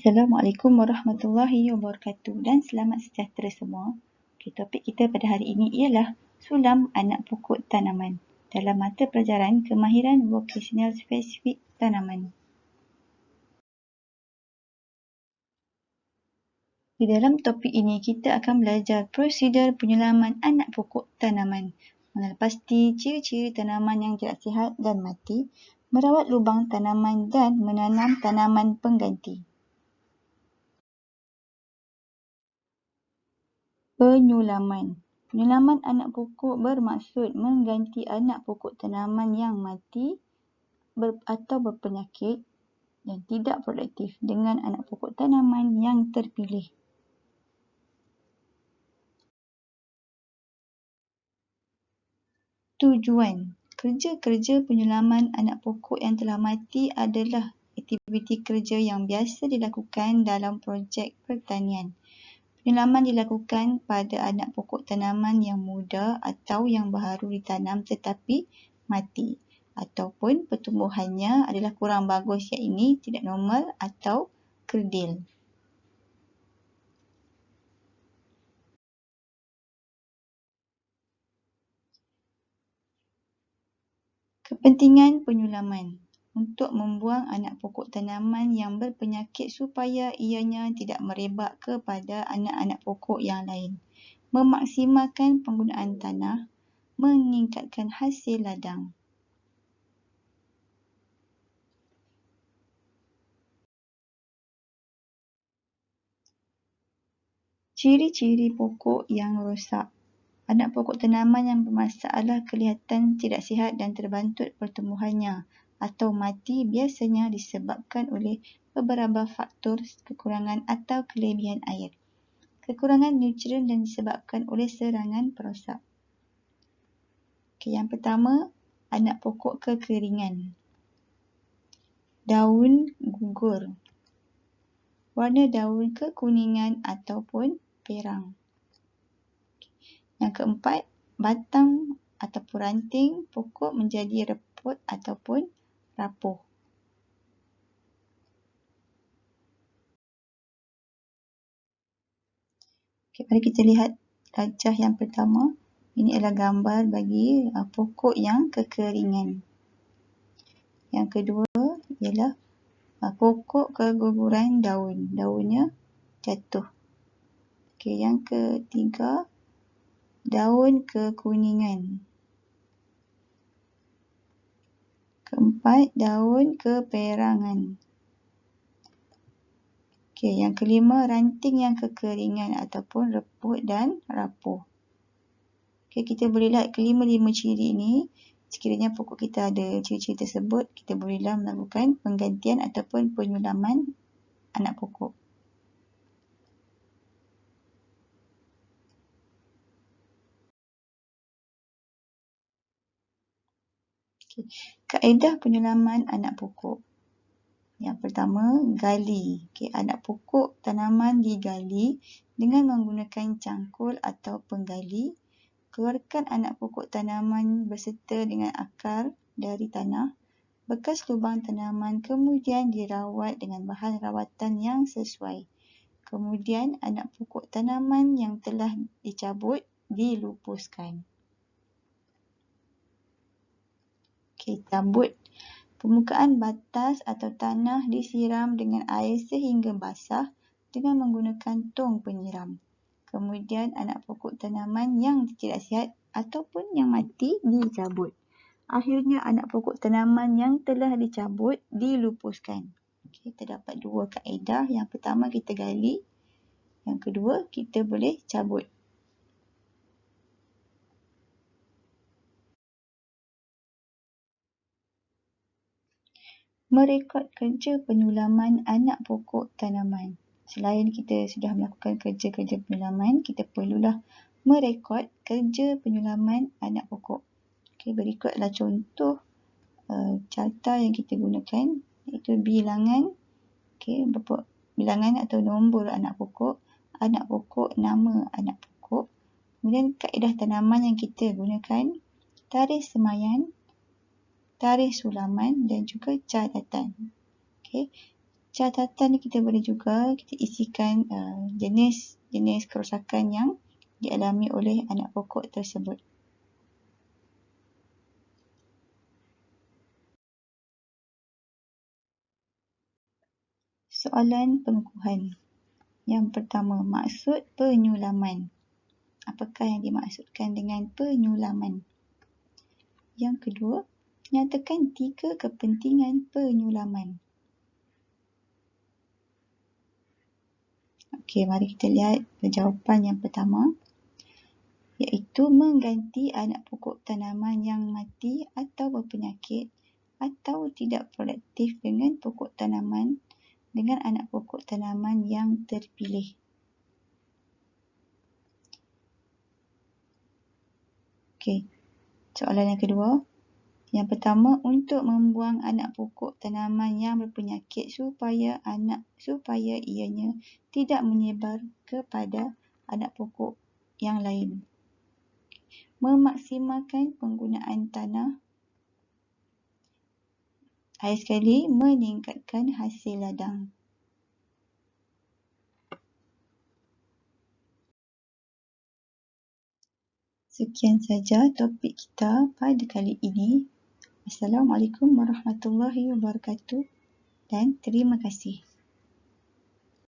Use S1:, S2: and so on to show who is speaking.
S1: Assalamualaikum warahmatullahi wabarakatuh dan selamat sejahtera semua. Topik kita pada hari ini ialah sulam anak pokok tanaman dalam mata pelajaran kemahiran vokasional spesifik tanaman. Di dalam topik ini kita akan belajar prosedur penyulaman anak pokok tanaman, mengenal pasti ciri-ciri tanaman yang tidak sihat dan mati, merawat lubang tanaman dan menanam tanaman pengganti. Penyulaman. Penyulaman anak pokok bermaksud mengganti anak pokok tanaman yang mati atau berpenyakit dan tidak produktif dengan anak pokok tanaman yang terpilih. Tujuan. Kerja-kerja penyulaman anak pokok yang telah mati adalah aktiviti kerja yang biasa dilakukan dalam projek pertanian. Penyulaman dilakukan pada anak pokok tanaman yang muda atau yang baru ditanam tetapi mati ataupun pertumbuhannya adalah kurang bagus, iaitu tidak normal atau kerdil. Kepentingan penyulaman untuk membuang anak pokok tanaman yang berpenyakit supaya ianya tidak merebak kepada anak-anak pokok yang lain, memaksimalkan penggunaan tanah, meningkatkan hasil ladang. Ciri-ciri pokok yang rosak. Anak pokok tanaman yang bermasalah kelihatan tidak sihat dan terbantut pertumbuhannya atau mati biasanya disebabkan oleh beberapa faktor kekurangan atau kelebihan air, kekurangan nutrien dan disebabkan oleh serangan perosak. Yang pertama, anak pokok kekeringan. Daun gugur. Warna daun kekuningan ataupun perang. Yang keempat, batang ataupun ranting pokok menjadi reput ataupun rapuh. Mari kita lihat gajah yang pertama. Ini adalah gambar bagi pokok yang kekeringan. Yang kedua ialah pokok keguguran daun. Daunnya jatuh. Yang ketiga, daun kekuningan. Keempat, daun keperangan. Yang kelima, ranting yang kekeringan ataupun reput dan rapuh. Kita boleh lihat kelima-lima ciri ini. Sekiranya pokok kita ada ciri-ciri tersebut, kita bolehlah melakukan penggantian ataupun penyulaman anak pokok. Kaedah penyulaman anak pokok. Yang pertama, gali. Anak pokok tanaman digali dengan menggunakan cangkul atau penggali. Keluarkan anak pokok tanaman berserta dengan akar dari tanah. Bekas lubang tanaman kemudian dirawat dengan bahan rawatan yang sesuai. Kemudian anak pokok tanaman yang telah dicabut dilupuskan. Cabut. Permukaan batas atau tanah disiram dengan air sehingga basah dengan menggunakan tong penyiram. Kemudian anak pokok tanaman yang tidak sihat ataupun yang mati dicabut. Akhirnya anak pokok tanaman yang telah dicabut dilupuskan. Terdapat dua kaedah. Yang pertama kita gali. Yang kedua kita boleh cabut. Merekod kerja penyulaman anak pokok tanaman. Selain kita sudah melakukan kerja-kerja penyulaman, kita perlulah merekod kerja penyulaman anak pokok. Berikut adalah contoh carta yang kita gunakan, iaitu bilangan, berapa bilangan atau nombor anak pokok, nama anak pokok, kemudian kaedah tanaman yang kita gunakan, tarikh semaian, tarikh sulaman dan juga catatan. catatan kita boleh juga kita isikan jenis kerosakan yang dialami oleh anak pokok tersebut. Soalan pengukuhan. Yang pertama, maksud penyulaman. Apakah yang dimaksudkan dengan penyulaman? Yang kedua, nyatakan 3 kepentingan penyulaman. Okey, mari kita lihat jawapan yang pertama, iaitu mengganti anak pokok tanaman yang mati atau berpenyakit atau tidak produktif dengan pokok tanaman dengan anak pokok tanaman yang terpilih. Okey, soalan yang kedua. Yang pertama, untuk membuang anak pokok tanaman yang berpenyakit supaya ianya tidak menyebar kepada anak pokok yang lain. Memaksimalkan penggunaan tanah. Akhir sekali, meningkatkan hasil ladang. Sekian saja topik kita pada kali ini. Assalamualaikum warahmatullahi wabarakatuh dan terima kasih.